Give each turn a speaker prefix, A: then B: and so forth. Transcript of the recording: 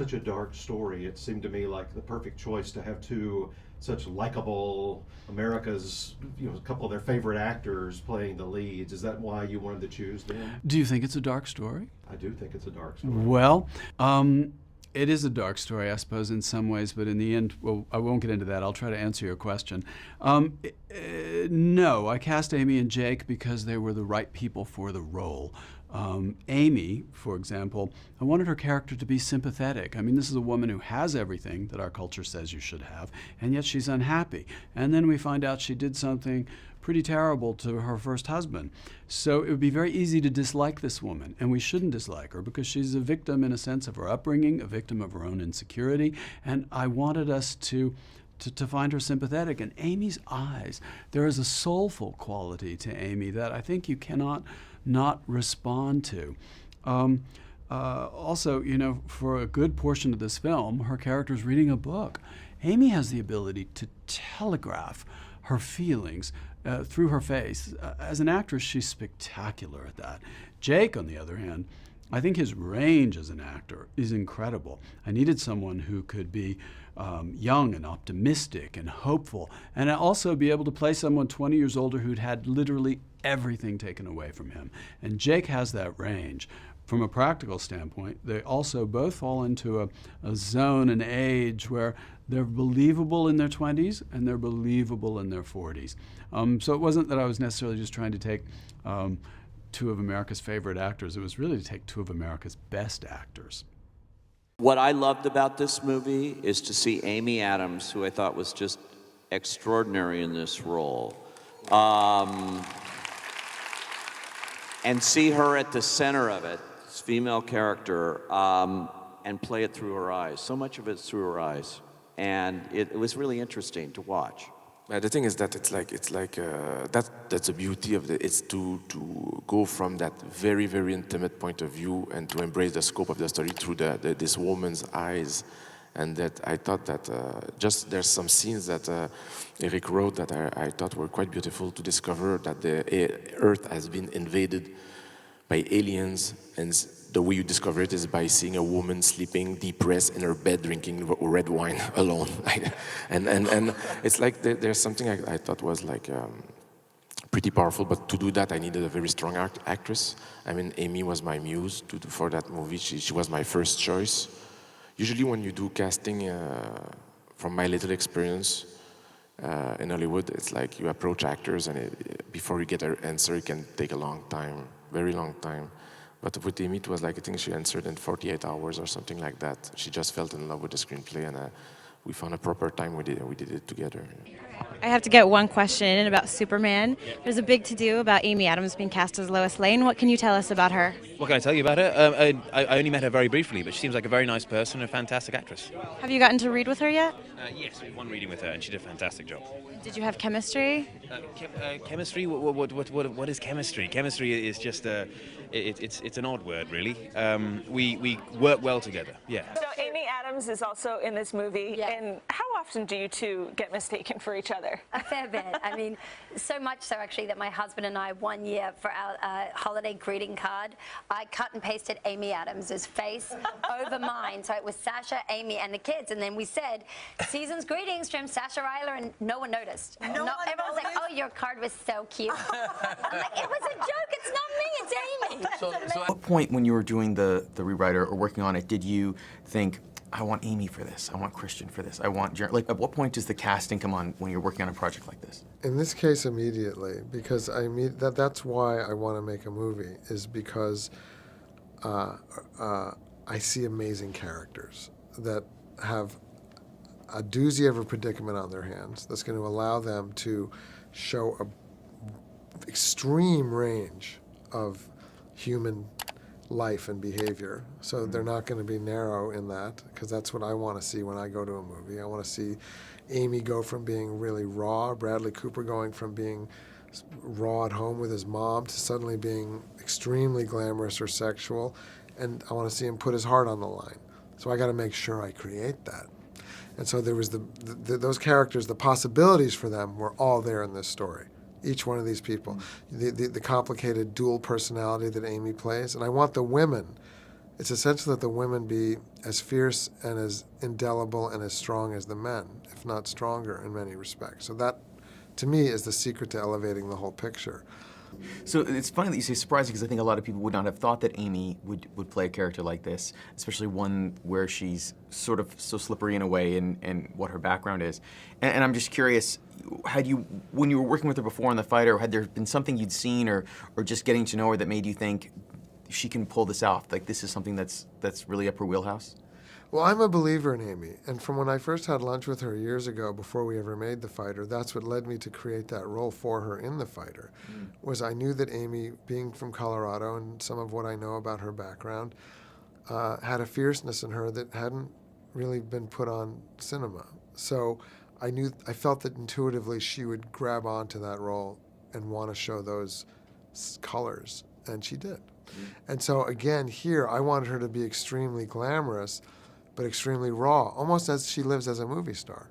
A: Such a dark story. It seemed to me like the perfect choice to have two such likable America's, a couple of their favorite actors playing the leads. Is that why you wanted to choose them?
B: Do you think it's a dark story?
A: I do think it's a dark story.
B: Well, it is a dark story, I suppose, in some ways, but in the end, well, I won't get into that. I'll try to answer your question. No, I cast Amy and Jake because they were the right people for the role. Amy, for example, I wanted her character to be sympathetic. I mean, this is a woman who has everything that our culture says you should have, and yet she's unhappy. And then we find out she did something pretty terrible to her first husband. So it would be very easy to dislike this woman, and we shouldn't dislike her because she's a victim in a sense of her upbringing, a victim of her own insecurity, and I wanted us to find her sympathetic. And Amy's eyes, there is a soulful quality to Amy that I think you cannot not respond to. Also, for a good portion of this film, her character's reading a book. Amy has the ability to telegraph her feelings through her face. As an actress, she's spectacular at that. Jake, on the other hand, I think his range as an actor is incredible. I needed someone who could be young and optimistic and hopeful, and also be able to play someone 20 years older who'd had literally everything taken away from him. And Jake has that range. From a practical standpoint, they also both fall into a zone, an age where they're believable in their 20s and they're believable in their 40s. So it wasn't that I was necessarily just trying to take two of America's favorite actors. It was really to take two of America's best actors.
C: What I loved about this movie is to see Amy Adams, who I thought was just extraordinary in this role, and see her at the center of it, this female character, and play it through her eyes. So much of it's through her eyes, and it was really interesting to watch.
D: The thing is that it's like that's the beauty of it's to go from that very, very intimate point of view and to embrace the scope of the story through this woman's eyes. And that I thought that just there's some scenes that Eric wrote that I thought were quite beautiful to discover that the Earth has been invaded by aliens, and the way you discover it is by seeing a woman sleeping depressed in her bed drinking red wine alone. and it's like there's something I thought was like pretty powerful, but to do that I needed a very strong actress. I mean, Amy was my muse for that movie. She was my first choice. Usually when you do casting, from my little experience in Hollywood, it's like you approach actors and before you get an answer, it can take a long time, very long time. But with Amy, it was like, I think she answered in 48 hours or something like that. She just fell in love with the screenplay, and we found a proper time we did it together.
E: I have to get one question in about Superman. There's a big to-do about Amy Adams being cast as Lois Lane. What can you tell us about her?
F: What can I tell you about her? I only met her very briefly, but she seems like a very nice person and a fantastic actress.
E: Have you gotten to read with her yet?
F: Yes, we had one reading with her, and she did a fantastic job.
E: Did you have chemistry?
F: Chemistry? What is chemistry? Chemistry is just it's an odd word, really. We work well together. Yeah.
G: So Amy Adams is also in this movie,
H: Yeah.
G: and how often do you two get mistaken for each other?
H: A fair bit. I mean, so much so actually that my husband and I, one year for our holiday greeting card, I cut and pasted Amy Adams's face over mine. So it was Sasha, Amy, and the kids. And then we said, season's greetings from Sasha Ryler, and no one noticed. Everyone was like, oh, your card was so cute. I'm like, it was a joke. It's not me. It's Amy.
I: So at what point when you were doing the rewriter or working on it, did you think, I want Amy for this, I want Christian for this, I want Jeremy? Like, at what point does the casting come on when you're working on a project like this?
J: In this case, immediately, because that's why I want to make a movie, is because I see amazing characters that have a doozy of a predicament on their hands that's going to allow them to show an extreme range of human life and behavior. So they're not going to be narrow in that, because that's what I want to see when I go to a movie. I want to see Amy go from being really raw, Bradley Cooper going from being raw at home with his mom to suddenly being extremely glamorous or sexual, and I want to see him put his heart on the line. So I got to make sure I create that. And so there was those characters, the possibilities for them were all there in this story. Each one of these people, the complicated dual personality that Amy plays, and I want the women it's essential that the women be as fierce and as indelible and as strong as the men, if not stronger in many respects. So that, to me, is the secret to elevating the whole picture.
I: So it's funny that you say surprising, because I think a lot of people would not have thought that Amy would play a character like this, especially one where she's sort of so slippery in a way and what her background is. And I'm just curious, when you were working with her before on The Fighter, had there been something you'd seen or just getting to know her that made you think she can pull this off? Like, this is something that's really up her wheelhouse?
J: Well, I'm a believer in Amy, and from when I first had lunch with her years ago, before we ever made The Fighter, that's what led me to create that role for her in The Fighter, was I knew that Amy, being from Colorado and some of what I know about her background, had a fierceness in her that hadn't really been put on cinema. So I felt that intuitively she would grab onto that role and want to show those colors, and she did. And so again, here, I wanted her to be extremely glamorous, but extremely raw, almost as she lives as a movie star.